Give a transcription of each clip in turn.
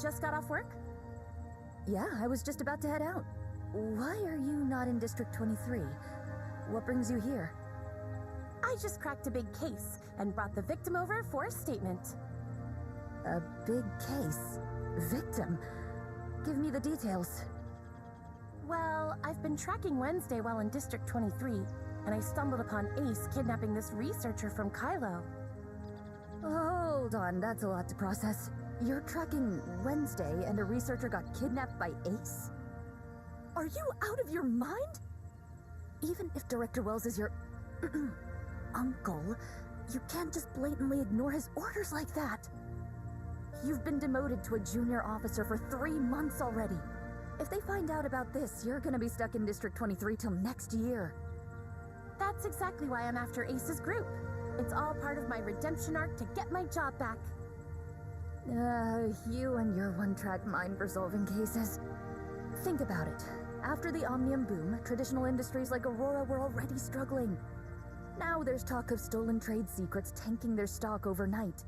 just got off work? Yeah, I was just about to head out. Why are you not in District 23? What brings you here? I just cracked a big case and brought the victim over for a statement. A big case? Victim? Give me the details. Well, I've been tracking Wednesday while in District 23, and I stumbled upon Ace kidnapping this researcher from Kylo. Hold on, that's a lot to process. You're tracking Wednesday and a researcher got kidnapped by Ace? Are you out of your mind? Even if Director Wells is your uncle, you can't just blatantly ignore his orders like that. You've been demoted to a junior officer for 3 months already. If they find out about this, you're gonna be stuck in District 23 till next year. That's exactly why I'm after Ace's group. It's all part of my redemption arc to get my job back. You and your one-track mind for solving cases. Think about it. After the Omnium boom, traditional industries like Aurora were already struggling. Now there's talk of stolen trade secrets tanking their stock overnight.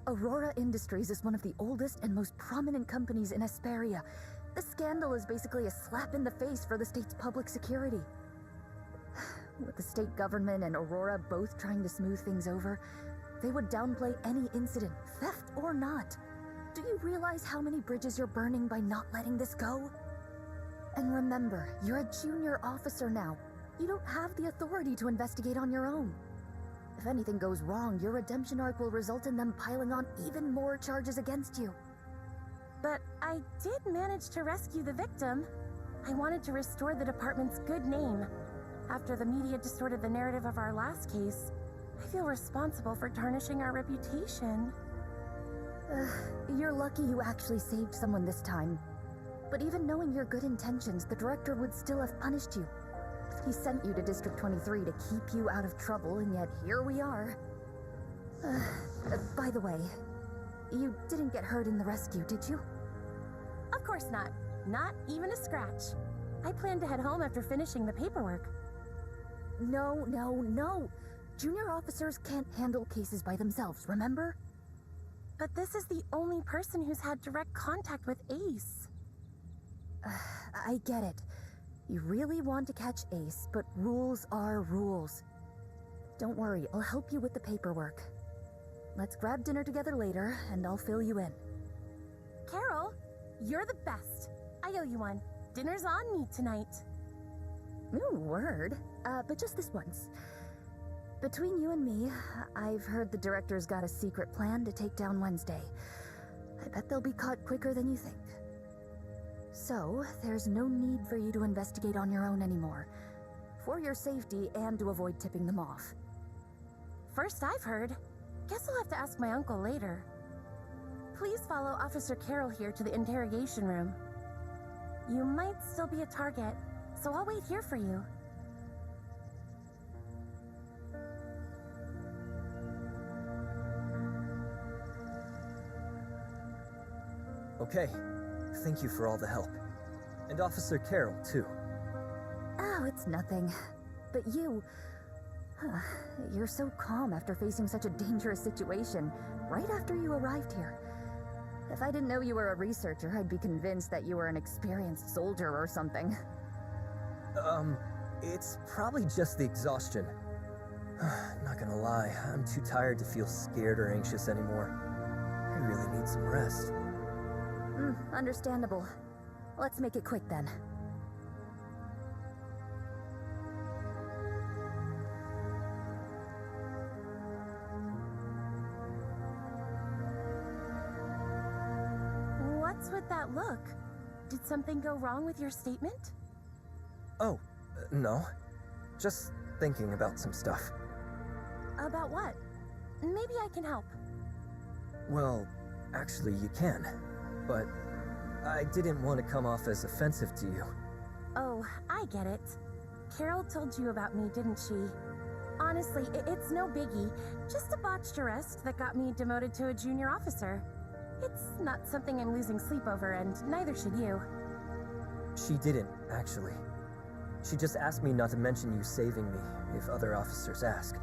Aurora Industries is one of the oldest and most prominent companies in Hesperia. The scandal is basically a slap in the face for the state's public security. With the state government and Aurora both trying to smooth things over, they would downplay any incident, theft or not. Do you realize how many bridges you're burning by not letting this go? And remember, you're a junior officer now. You don't have the authority to investigate on your own. If anything goes wrong, your redemption arc will result in them piling on even more charges against you. But I did manage to rescue the victim. I wanted to restore the department's good name. After the media distorted the narrative of our last case, I feel responsible for tarnishing our reputation. You're lucky you actually saved someone this time. But even knowing your good intentions, the director would still have punished you. He sent you to District 23 to keep you out of trouble, and yet here we are. By the way, you didn't get hurt in the rescue, did you? Of course not. Not even a scratch. I plan to head home after finishing the paperwork. No. Junior officers can't handle cases by themselves, remember? But this is the only person who's had direct contact with Ace. I get it. You really want to catch Ace, but rules are rules. Don't worry, I'll help you with the paperwork. Let's grab dinner together later, and I'll fill you in. Carol, you're the best. I owe you one. Dinner's on me tonight. Ooh, word. But just this once. Between you and me, I've heard the director's got a secret plan to take down Wednesday. I bet they'll be caught quicker than you think. So, there's no need for you to investigate on your own anymore. For your safety and to avoid tipping them off. First I've heard. Guess I'll have to ask my uncle later. Please follow Officer Carroll here to the interrogation room. You might still be a target, so I'll wait here for you. Okay. Thank you for all the help. And Officer Carroll, too. Oh, it's nothing. But you're so calm after facing such a dangerous situation, right after you arrived here. If I didn't know you were a researcher, I'd be convinced that you were an experienced soldier or something. It's probably just the exhaustion. Not gonna lie, I'm too tired to feel scared or anxious anymore. I really need some rest. Understandable. Let's make it quick then. What's with that look? Did something go wrong with your statement? Oh, no. Just thinking about some stuff. About what? Maybe I can help. Well, actually you can. But I didn't want to come off as offensive to you. Oh, I get it. Carol told you about me, didn't she? Honestly, it's no biggie. Just a botched arrest that got me demoted to a junior officer. It's not something I'm losing sleep over, and neither should you. She didn't, actually. She just asked me not to mention you saving me if other officers ask.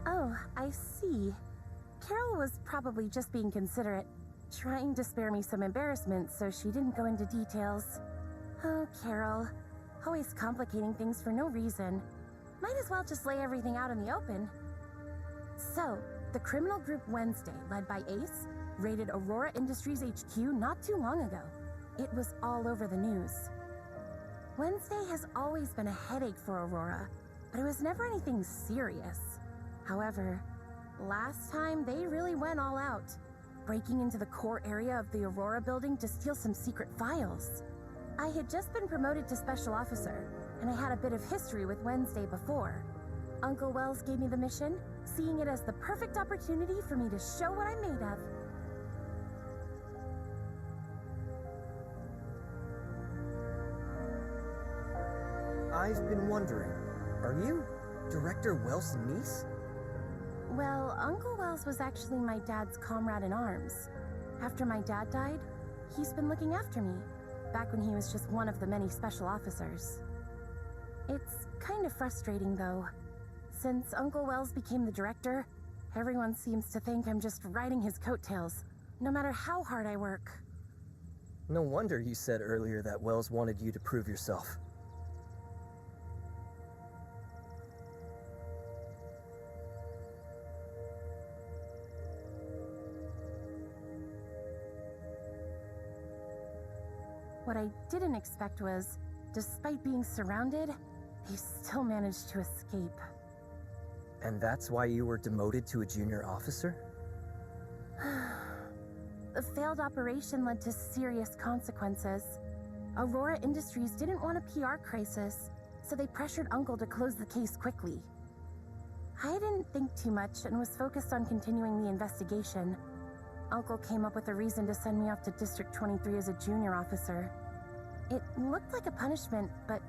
Oh, I see. Carol was probably just being considerate. trying to spare me some embarrassment so she didn't go into details. Oh, Carol. Always complicating things for no reason. Might as well just lay everything out in the open. So, the criminal group Wednesday, led by Ace, raided Aurora Industries HQ not too long ago. It was all over the news. Wednesday has always been a headache for Aurora, but it was never anything serious. However, last time they really went all out, breaking into the core area of the Aurora building to steal some secret files. I had just been promoted to Special Officer, and I had a bit of history with Wednesday before. Uncle Wells gave me the mission, seeing it as the perfect opportunity for me to show what I'm made of. I've been wondering, are you Director Wells' niece? Well, Uncle Wells was actually my dad's comrade in arms. After my dad died, he's been looking after me, back when he was just one of the many special officers. It's kind of frustrating, though. Since Uncle Wells became the director, everyone seems to think I'm just riding his coattails, no matter how hard I work. No wonder you said earlier that Wells wanted you to prove yourself. What I didn't expect was, despite being surrounded, they still managed to escape. And that's why you were demoted to a junior officer? The failed operation led to serious consequences. Aurora Industries didn't want a PR crisis, so they pressured Uncle to close the case quickly. I didn't think too much and was focused on continuing the investigation. Uncle came up with a reason to send me off to District 23 as a junior officer. It looked like a punishment, but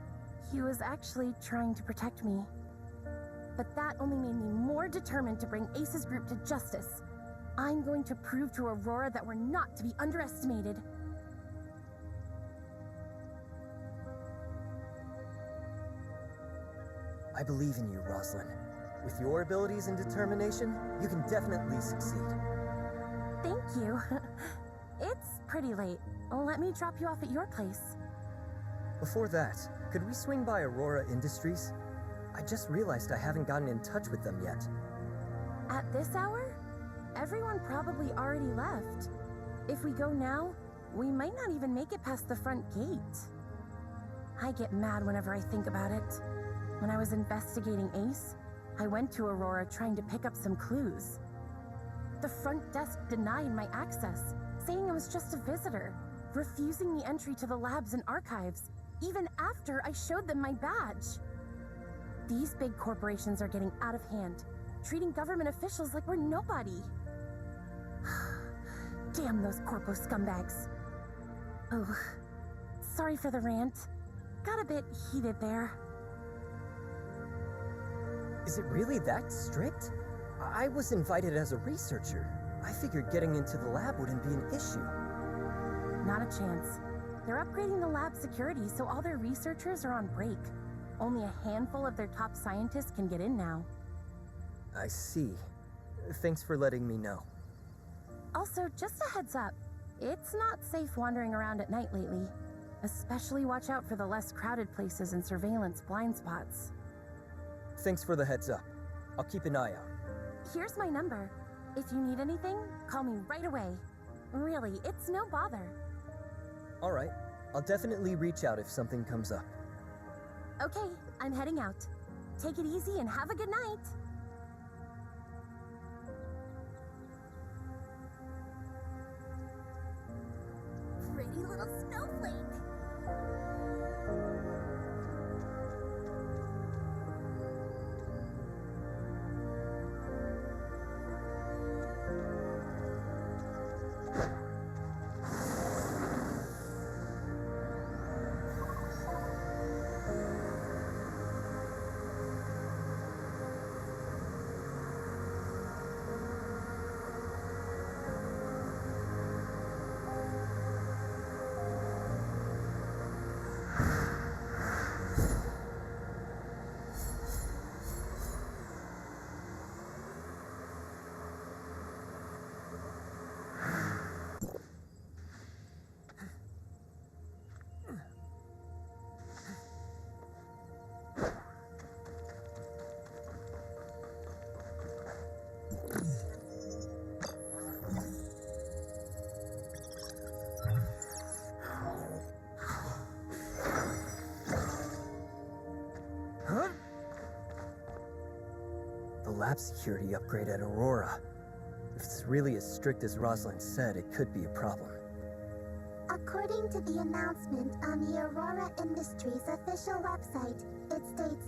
he was actually trying to protect me. But that only made me more determined to bring Ace's group to justice. I'm going to prove to Aurora that we're not to be underestimated. I believe in you, Rosalind. With your abilities and determination, you can definitely succeed. Thank you. It's pretty late. Let me drop you off at your place. Before that, could we swing by Aurora Industries? I just realized I haven't gotten in touch with them yet. At this hour? Everyone probably already left. If we go now, we might not even make it past the front gate. I get mad whenever I think about it. When I was investigating Ace, I went to Aurora trying to pick up some clues. The front desk denied my access, saying I was just a visitor, refusing the entry to the labs and archives, even after I showed them my badge. These big corporations are getting out of hand, treating government officials like we're nobody. Damn those corpo scumbags. Oh, sorry for the rant. Got a bit heated there. Is it really that strict? I was invited as a researcher. I figured getting into the lab wouldn't be an issue. Not a chance. They're upgrading the lab security so all their researchers are on break. Only a handful of their top scientists can get in now. I see. Thanks for letting me know. Also, just a heads up. It's not safe wandering around at night lately. Especially watch out for the less crowded places and surveillance blind spots. Thanks for the heads up. I'll keep an eye out. Here's my number. If you need anything, call me right away. Really, it's no bother. All right. I'll definitely reach out if something comes up. Okay, I'm heading out. Take it easy and have a good night. Pretty little snowflake. lab security upgrade at Aurora. If it's really as strict as Rosalind said, it could be a problem. According to the announcement on the Aurora Industries official website, it states,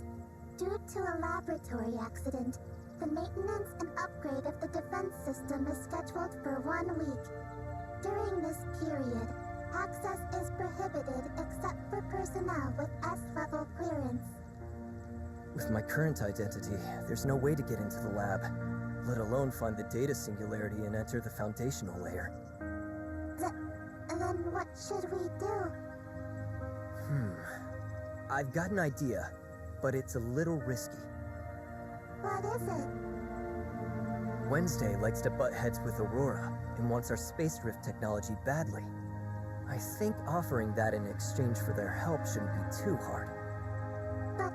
due to a laboratory accident, the maintenance and upgrade of the defense system is scheduled for 1 week. During this period, access is prohibited except for personnel with S-level clearance. With my current identity, there's no way to get into the lab, let alone find the data singularity and enter the foundational layer. Then what should we do? I've got an idea, but it's a little risky. What is it? Wednesday likes to butt heads with Aurora and wants our space drift technology badly. I think offering that in exchange for their help shouldn't be too hard. But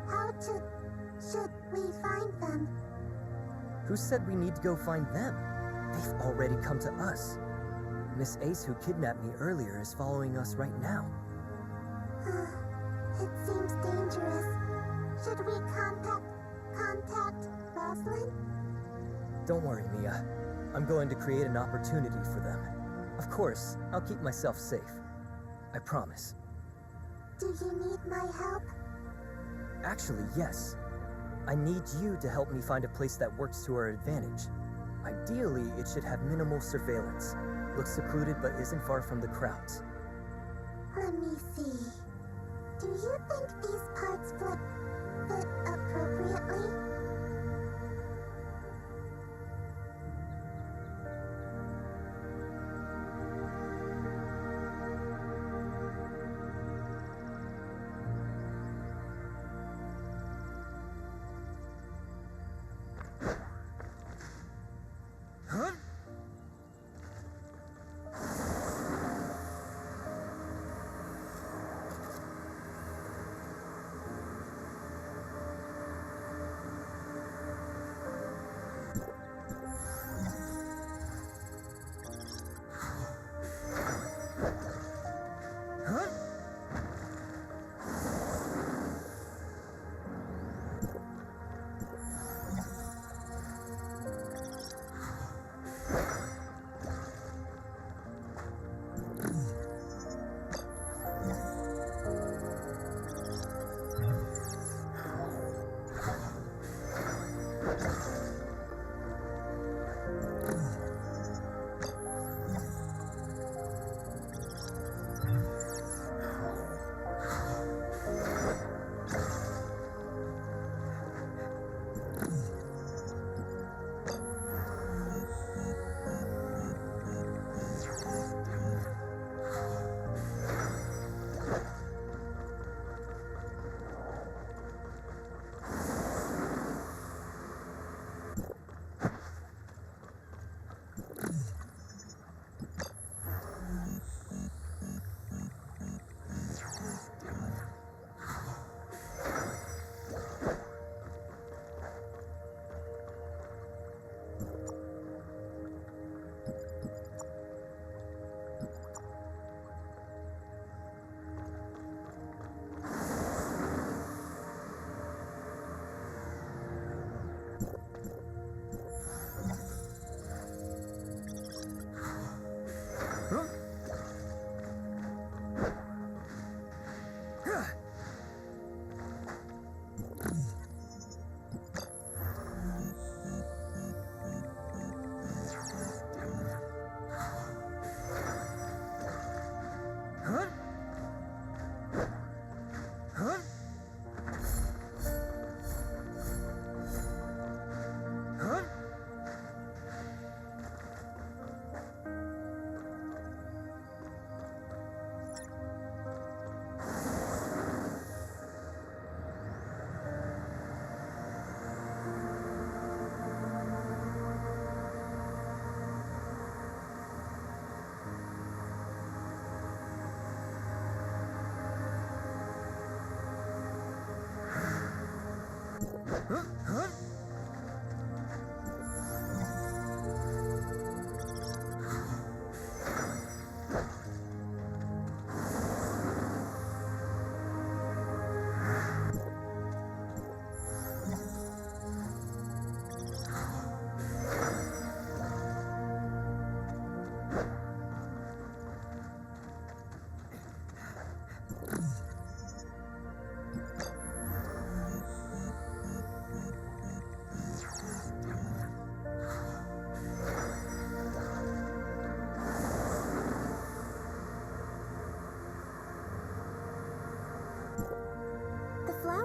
should we find them? Who said we need to go find them? They've already come to us. Miss Ace, who kidnapped me earlier, is following us right now. It seems dangerous. Should we contact Rosalind? Don't worry, Mia. I'm going to create an opportunity for them. Of course, I'll keep myself safe. I promise. Do you need my help? Actually, yes. I need you to help me find a place that works to our advantage. Ideally, it should have minimal surveillance. Looks secluded but isn't far from the crowds. Let me see. Do you think these parts fit appropriately?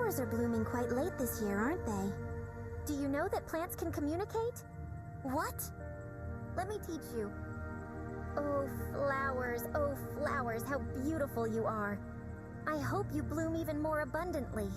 flowers are blooming quite late this year, aren't they? Do you know that plants can communicate? What? Let me teach you. Oh, flowers, how beautiful you are. I hope you bloom even more abundantly.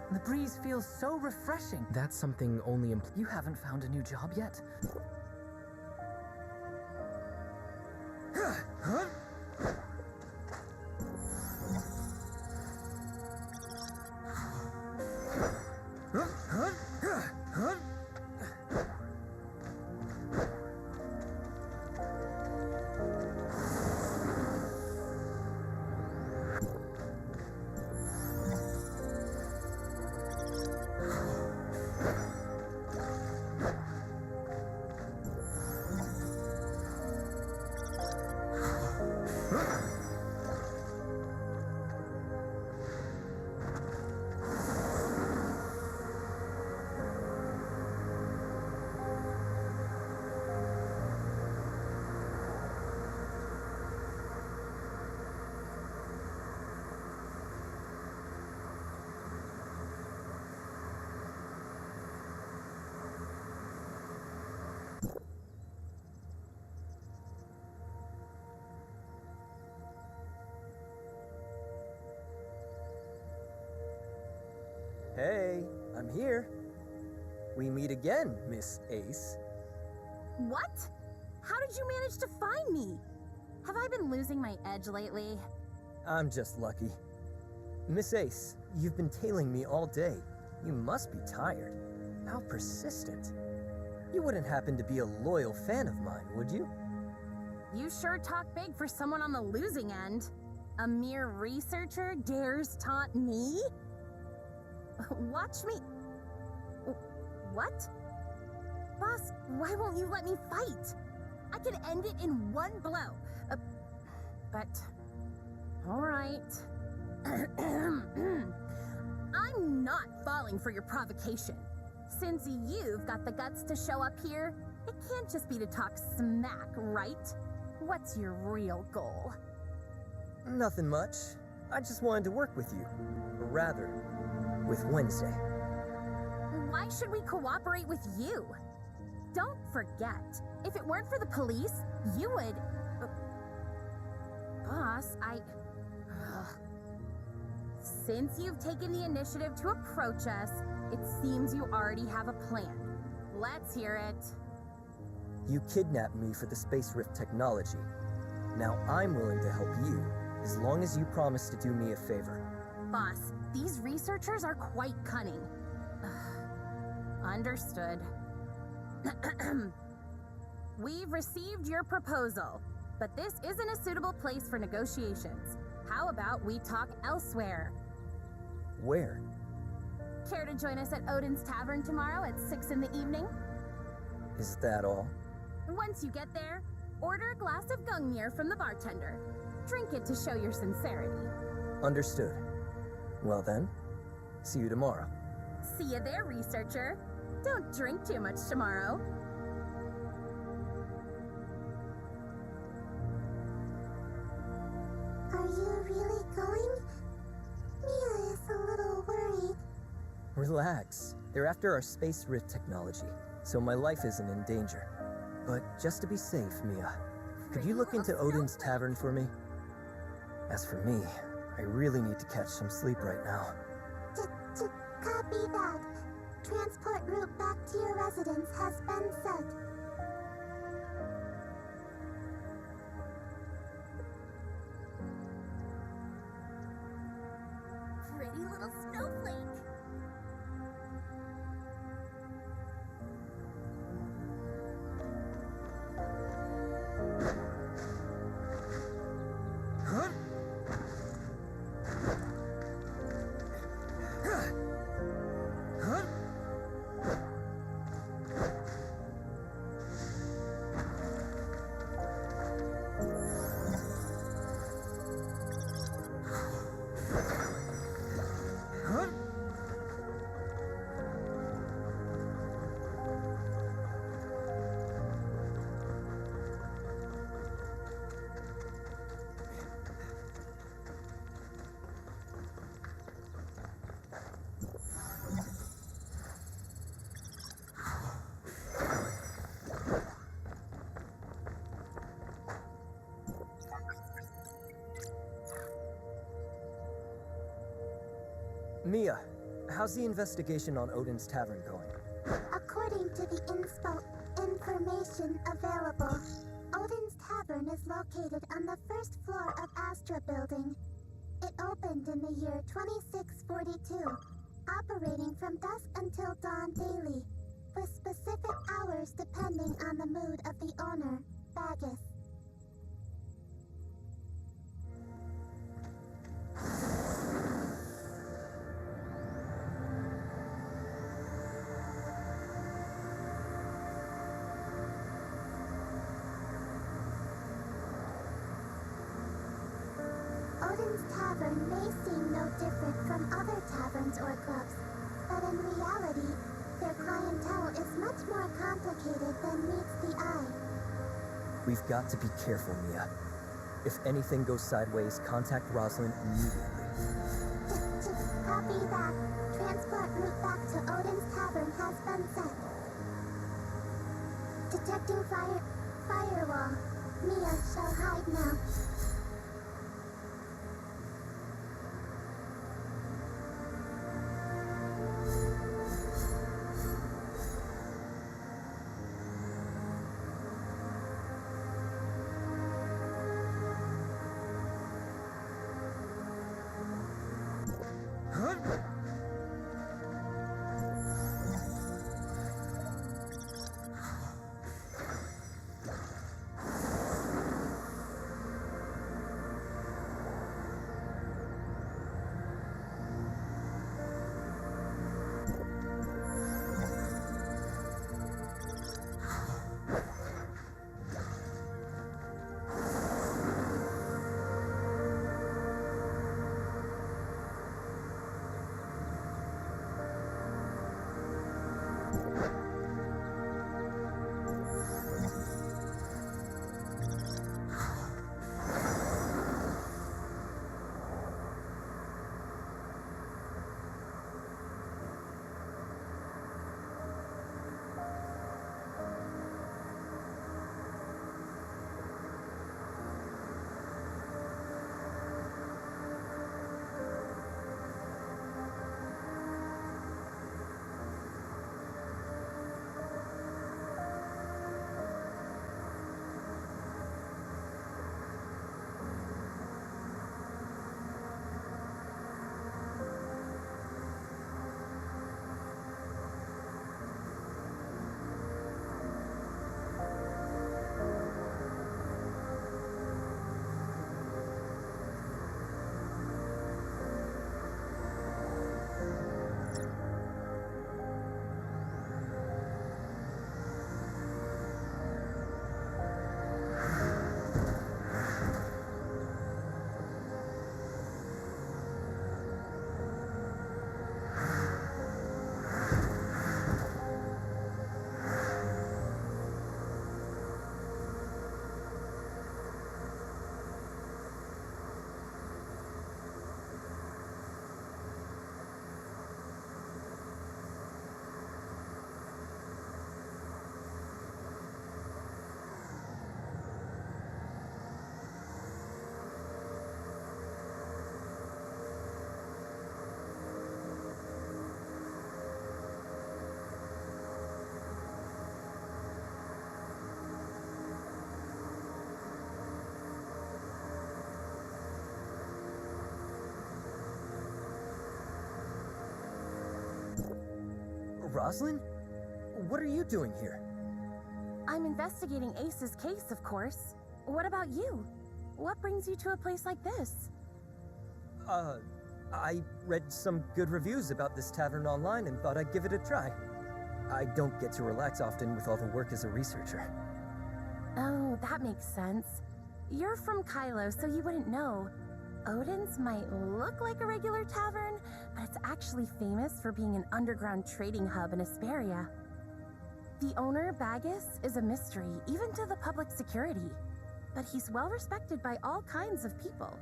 The breeze feels so refreshing. That's something only You haven't found a new job yet? Hey, I'm here. We meet again, Miss Ace. What? How did you manage to find me? Have I been losing my edge lately? I'm just lucky. Miss Ace, you've been tailing me all day. You must be tired. How persistent. You wouldn't happen to be a loyal fan of mine, would you? You sure talk big for someone on the losing end. A mere researcher dares taunt me? Watch me. What? Boss, why won't you let me fight? I could end it in one blow. But... Alright. I'm not falling for your provocation. Since you've got the guts to show up here, it can't just be to talk smack, right? What's your real goal? Nothing much. I just wanted to work with you. Or rather, with Wednesday. Why should we cooperate with you? Don't forget, if it weren't for the police, you would... Boss, Since you've taken the initiative to approach us, it seems you already have a plan. Let's hear it. You kidnapped me for the space rift technology. Now I'm willing to help you, as long as you promise to do me a favor. Boss, these researchers are quite cunning. Understood. We've received your proposal, but this isn't a suitable place for negotiations. How about we talk elsewhere? Where? Care to join us at Odin's Tavern tomorrow at 6 in the evening? Is that all? Once you get there, order a glass of Gungnir from the bartender. Drink it to show your sincerity. Understood. Well then, see you tomorrow. See you there, researcher. Don't drink too much tomorrow. Are you really going? Mia is a little worried. Relax. They're after our space rift technology, so my life isn't in danger. But just to be safe, Mia, could you look into Odin's Tavern for me? As for me, I really need to catch some sleep right now. Copy that. Transport route back to your residence has been set. Pretty little snowflake. Mia, how's the investigation on Odin's Tavern going? According to the information available, Odin's Tavern is located on the first floor of Astra Building. It opened in the year 2642, operating from dusk until dawn daily, with specific hours depending on the mood of the owner, Bagus. Odin's Tavern may seem no different from other taverns or clubs, but in reality, their clientele is much more complicated than meets the eye. We've got to be careful, Mia. If anything goes sideways, contact Rosalind immediately. Copy that. Transport route back to Odin's Tavern has been set. Detecting firewall. Mia shall hide now. Rosalind? What are you doing here? I'm investigating Ace's case, of course. What about you? What brings you to a place like this? I read some good reviews about this tavern online and thought I'd give it a try. I don't get to relax often with all the work as a researcher. Oh, that makes sense. You're from Kylo, so you wouldn't know. Odin's might look like a regular tavern, but it's actually famous for being an underground trading hub in Asperia. The owner, Bagus, is a mystery, even to the public security. But he's well respected by all kinds of people.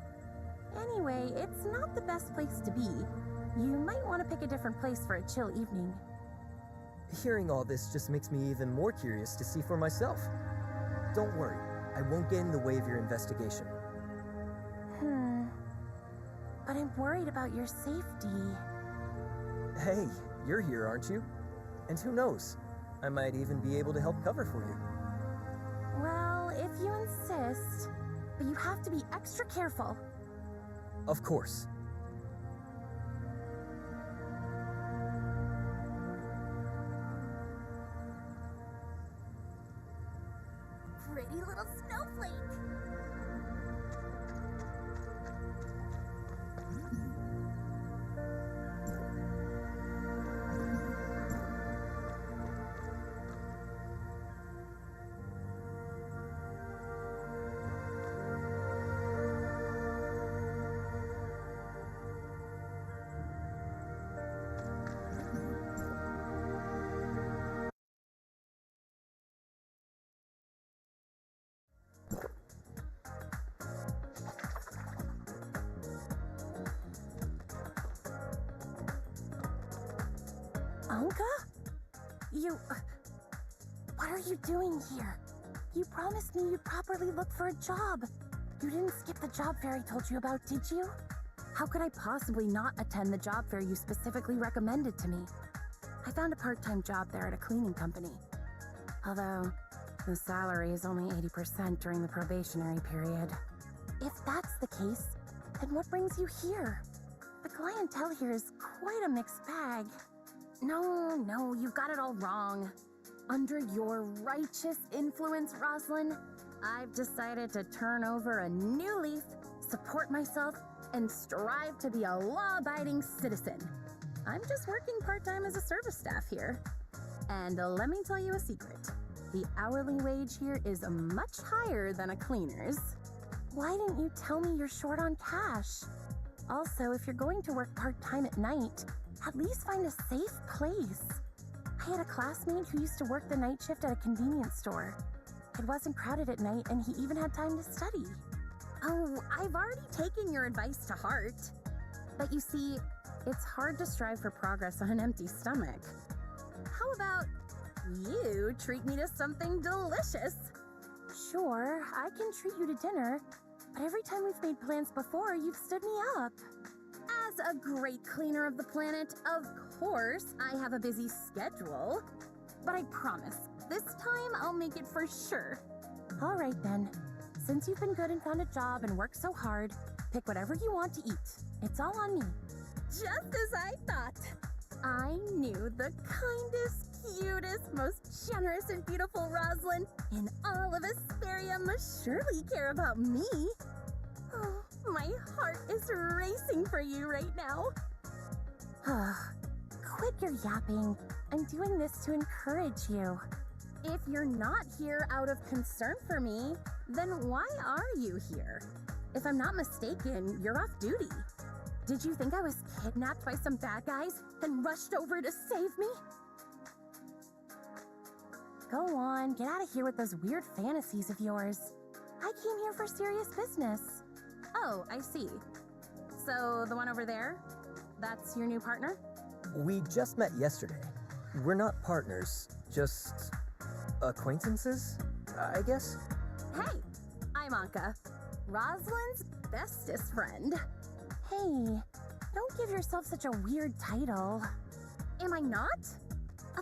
Anyway, it's not the best place to be. You might want to pick a different place for a chill evening. Hearing all this just makes me even more curious to see for myself. Don't worry, I won't get in the way of your investigation. But I'm worried about your safety. Hey, you're here, aren't you? And who knows? I might even be able to help cover for you. Well, if you insist. But you have to be extra careful. Of course. Pretty little snowflake. Anka? What are you doing here? You promised me you'd properly look for a job. You didn't skip the job fair I told you about, did you? How could I possibly not attend the job fair you specifically recommended to me? I found a part-time job there at a cleaning company. Although, the salary is only 80% during the probationary period. If that's the case, then what brings you here? The clientele here is quite a mixed bag. No, you've got it all wrong. Under your righteous influence, Rosalind, I've decided to turn over a new leaf, support myself, and strive to be a law-abiding citizen. I'm just working part-time as a service staff here. And let me tell you a secret. The hourly wage here is much higher than a cleaner's. Why didn't you tell me you're short on cash? Also, if you're going to work part-time at night, at least find a safe place. I had a classmate who used to work the night shift at a convenience store. It wasn't crowded at night, and he even had time to study. Oh, I've already taken your advice to heart. But you see, it's hard to strive for progress on an empty stomach. How about you treat me to something delicious? Sure, I can treat you to dinner, but every time we've made plans before, you've stood me up. As a great cleaner of the planet, of course, I have a busy schedule. But I promise, this time I'll make it for sure. All right then. Since you've been good and found a job and worked so hard, pick whatever you want to eat. It's all on me. Just as I thought. I knew the kindest, cutest, most generous and beautiful Rosalind in all of Asperia must surely care about me. Oh, my heart is racing for you right now. Quit your yapping. I'm doing this to encourage you. If you're not here out of concern for me, then why are you here? If I'm not mistaken, you're off duty. Did you think I was kidnapped by some bad guys and rushed over to save me? Go on, get out of here with those weird fantasies of yours. I came here for serious business. Oh, I see. So the one over there, that's your new partner? We just met yesterday. We're not partners, just acquaintances, I guess? Hey, I'm Anka, Rosalind's bestest friend. Hey, don't give yourself such a weird title. Am I not?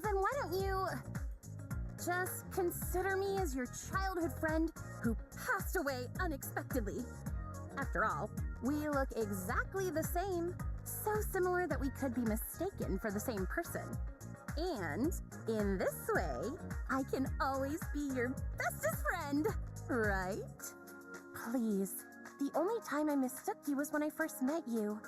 Then why don't you just consider me as your childhood friend who passed away unexpectedly? After all, we look exactly the same, so similar that we could be mistaken for the same person. And in this way, I can always be your bestest friend, right? Please, the only time I mistook you was when I first met you.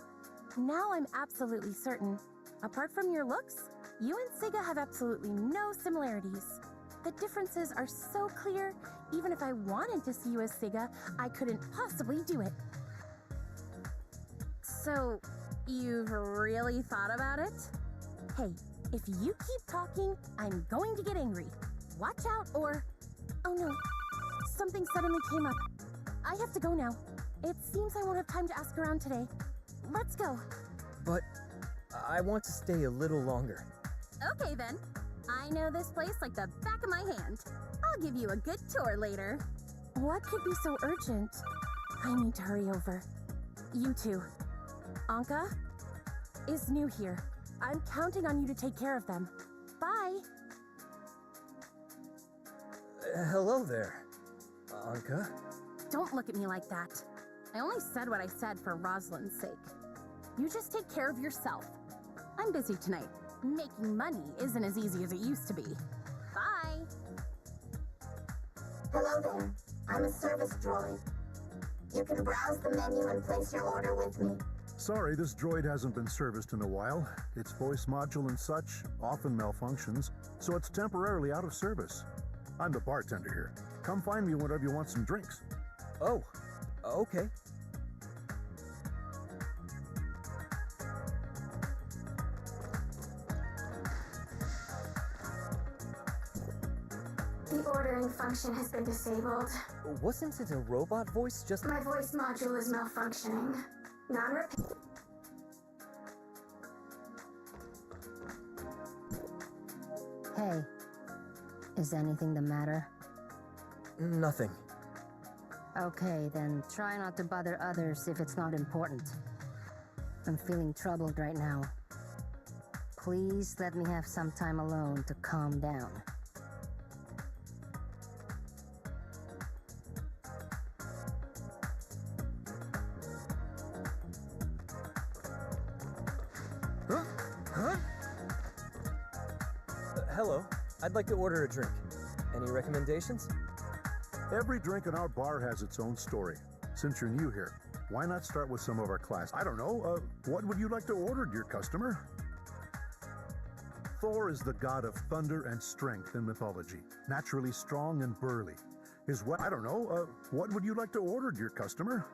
Now I'm absolutely certain. Apart from your looks, you and Siga have absolutely no similarities. The differences are so clear, even if I wanted to see you as Siga, I couldn't possibly do it. So, you've really thought about it? Hey, if you keep talking, I'm going to get angry. Watch out or... Oh no, something suddenly came up. I have to go now. It seems I won't have time to ask around today. Let's go. But I want to stay a little longer. Okay then. I know this place like the back of my hand. I'll give you a good tour later. What could be so urgent? I need to hurry over. You too. Anka is new here. I'm counting on you to take care of them. Bye. Hello there, Anka. Don't look at me like that. I only said what I said for Rosalind's sake. You just take care of yourself. I'm busy tonight. Making money isn't as easy as it used to be. Bye. Hello there. I'm a service droid. You can browse the menu and place your order with me. Sorry, this droid hasn't been serviced in a while. Its voice module and such often malfunctions, so it's temporarily out of service. I'm the bartender here. Come find me whenever you want some drinks. Oh, okay. The ordering function has been disabled. Wasn't it a robot voice just... My voice module is malfunctioning. Non-repair. Hey, is anything the matter? Nothing. Okay, then try not to bother others if it's not important. I'm feeling troubled right now. Please let me have some time alone to calm down. Hello. I'd like to order a drink. Any recommendations? Every drink in our bar has its own story. Since you're new here, why not start with some of our class? I don't know, what would you like to order, dear customer? Thor is the god of thunder and strength in mythology, naturally strong and burly. I don't know, what would you like to order, dear customer?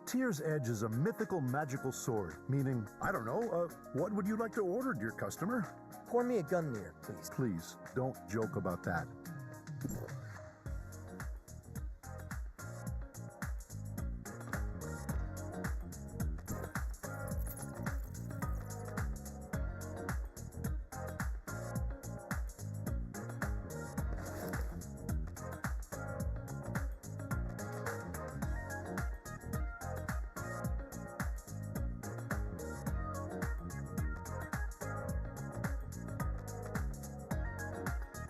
Tyr's Edge is a mythical magical sword, meaning, I don't know, what would you like to order, dear customer? Pour me a Gungnir, please. Please, don't joke about that.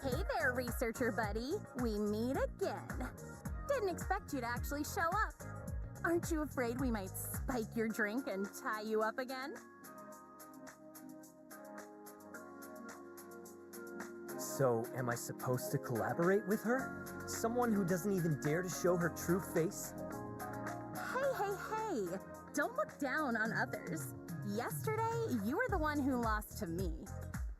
Hey there, researcher buddy. We meet again. Didn't expect you to actually show up. Aren't you afraid we might spike your drink and tie you up again? So, am I supposed to collaborate with her? Someone who doesn't even dare to show her true face? Hey. Don't look down on others. Yesterday, you were the one who lost to me.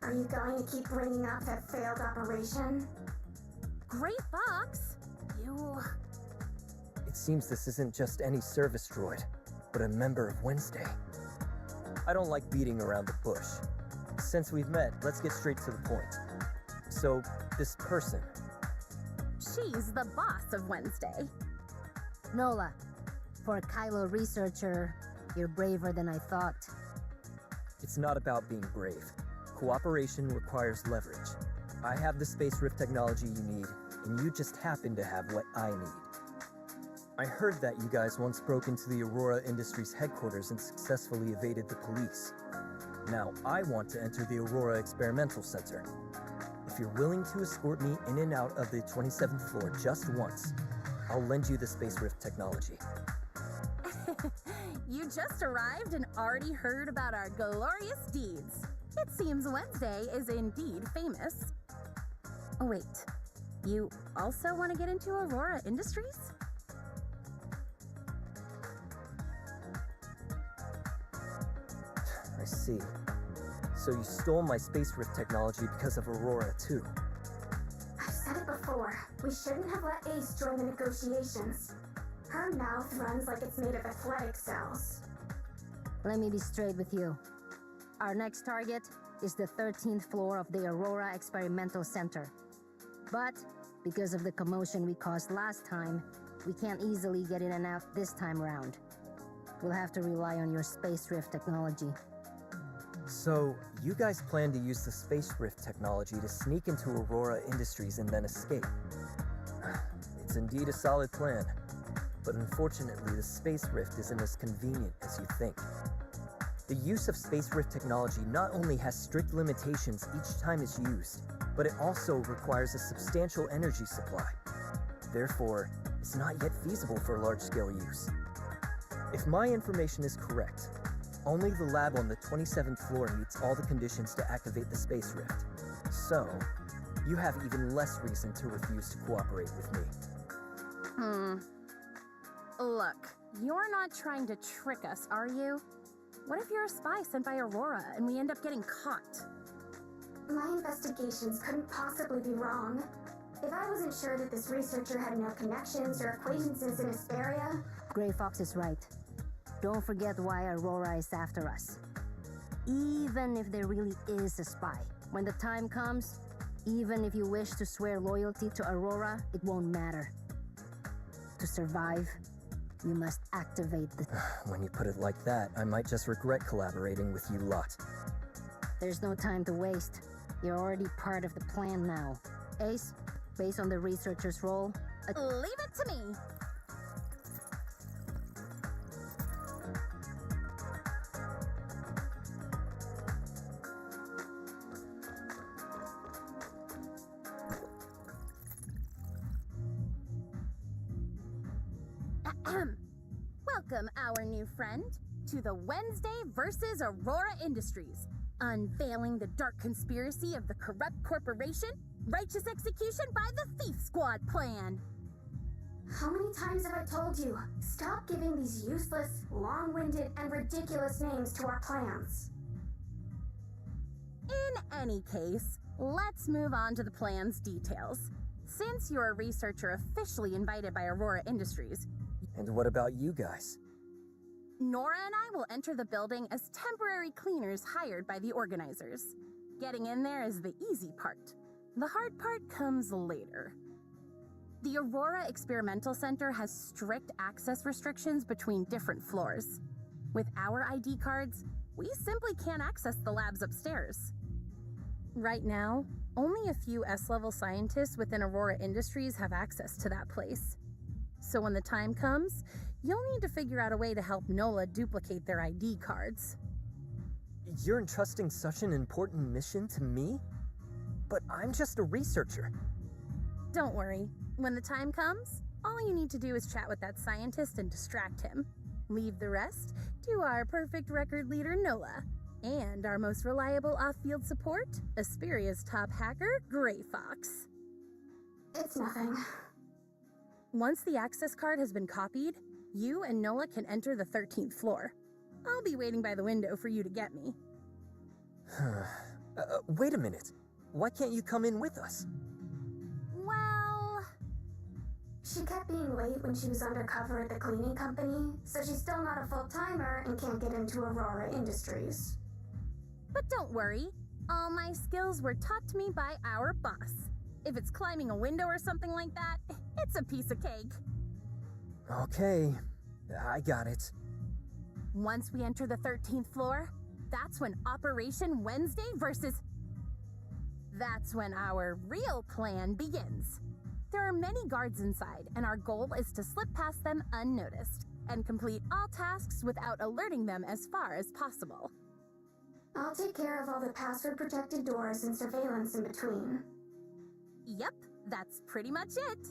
Are you going to keep bringing up that failed operation? Great Fox! You... It seems this isn't just any service droid, but a member of Wednesday. I don't like beating around the bush. Since we've met, let's get straight to the point. So, this person... She's the boss of Wednesday. Nola, for a Kylo researcher, you're braver than I thought. It's not about being brave. Cooperation requires leverage. I have the space rift technology you need, and you just happen to have what I need. I heard that you guys once broke into the Aurora Industries headquarters and successfully evaded the police. Now I want to enter the Aurora Experimental Center. If you're willing to escort me in and out of the 27th floor just once, I'll lend you the space rift technology. You just arrived and already heard about our glorious deeds. It seems Wednesday is indeed famous. Oh wait, you also want to get into Aurora Industries? I see. So you stole my space rift technology because of Aurora too. I've said it before. We shouldn't have let Ace join the negotiations. Her mouth runs like it's made of athletic cells. Let me be straight with you. Our next target is the 13th floor of the Aurora Experimental Center. But, because of the commotion we caused last time, we can't easily get in and out this time around. We'll have to rely on your space rift technology. So, you guys plan to use the space rift technology to sneak into Aurora Industries and then escape. It's indeed a solid plan. But unfortunately, the space rift isn't as convenient as you think. The use of space rift technology not only has strict limitations each time it's used, but it also requires a substantial energy supply. Therefore, it's not yet feasible for large-scale use. If my information is correct, only the lab on the 27th floor meets all the conditions to activate the space rift. So, you have even less reason to refuse to cooperate with me. Look, you're not trying to trick us, are you? What if you're a spy sent by Aurora and we end up getting caught? My investigations couldn't possibly be wrong. If I wasn't sure that this researcher had no connections or acquaintances in Hesperia... Grey Fox is right. Don't forget why Aurora is after us. Even if there really is a spy, when the time comes, even if you wish to swear loyalty to Aurora, it won't matter. To survive, you must activate the... When you put it like that, I might just regret collaborating with you lot. There's no time to waste. You're already part of the plan now. Ace, based on the researcher's role... Leave it to me! Welcome, our new friend, to the Wednesday versus Aurora Industries, unveiling the dark conspiracy of the corrupt corporation, righteous execution by the Thief Squad plan. How many times have I told you? Stop giving these useless, long-winded, and ridiculous names to our plans. In any case, let's move on to the plan's details. Since you're a researcher officially invited by Aurora Industries, And what about you guys? Nora and I will enter the building as temporary cleaners hired by the organizers. Getting in there is the easy part. The hard part comes later. The Aurora Experimental Center has strict access restrictions between different floors. With our ID cards, we simply can't access the labs upstairs. Right now, only a few S-level scientists within Aurora Industries have access to that place. So when the time comes, you'll need to figure out a way to help NOLA duplicate their ID cards. You're entrusting such an important mission to me? But I'm just a researcher. Don't worry. When the time comes, all you need to do is chat with that scientist and distract him. Leave the rest to our perfect record leader, NOLA, and our most reliable off-field support, Asperia's top hacker, Grey Fox. It's nothing. Once the access card has been copied, you and NOLA can enter the 13th floor. I'll be waiting by the window for you to get me. Wait a minute. Why can't you come in with us? Well... She kept being late when she was undercover at the cleaning company, so she's still not a full-timer and can't get into Aurora Industries. But don't worry. All my skills were taught to me by our boss. If it's climbing a window or something like that, it's a piece of cake. Okay, I got it. Once we enter the 13th floor, that's when Operation Wednesday versus... That's when our real plan begins. There are many guards inside, and our goal is to slip past them unnoticed and complete all tasks without alerting them as far as possible. I'll take care of all the password-protected doors and surveillance in between. Yep, that's pretty much it.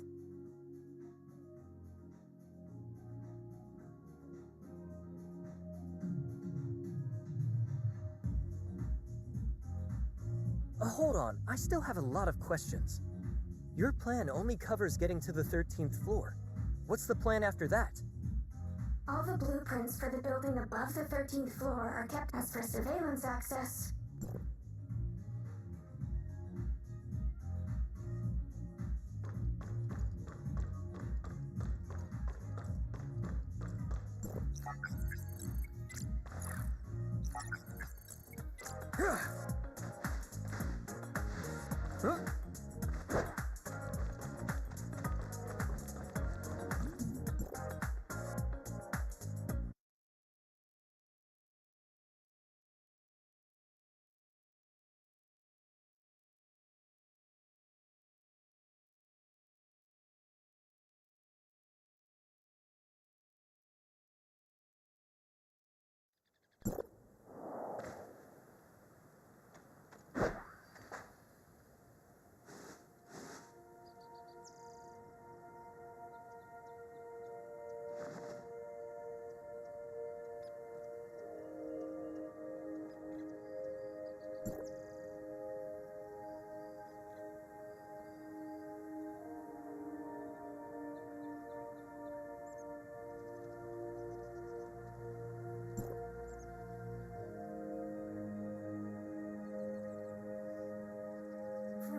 Hold on, I still have a lot of questions. Your plan only covers getting to the 13th floor. What's the plan after that? All the blueprints for the building above the 13th floor are kept as for surveillance access. Huh?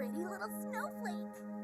pretty little snowflake.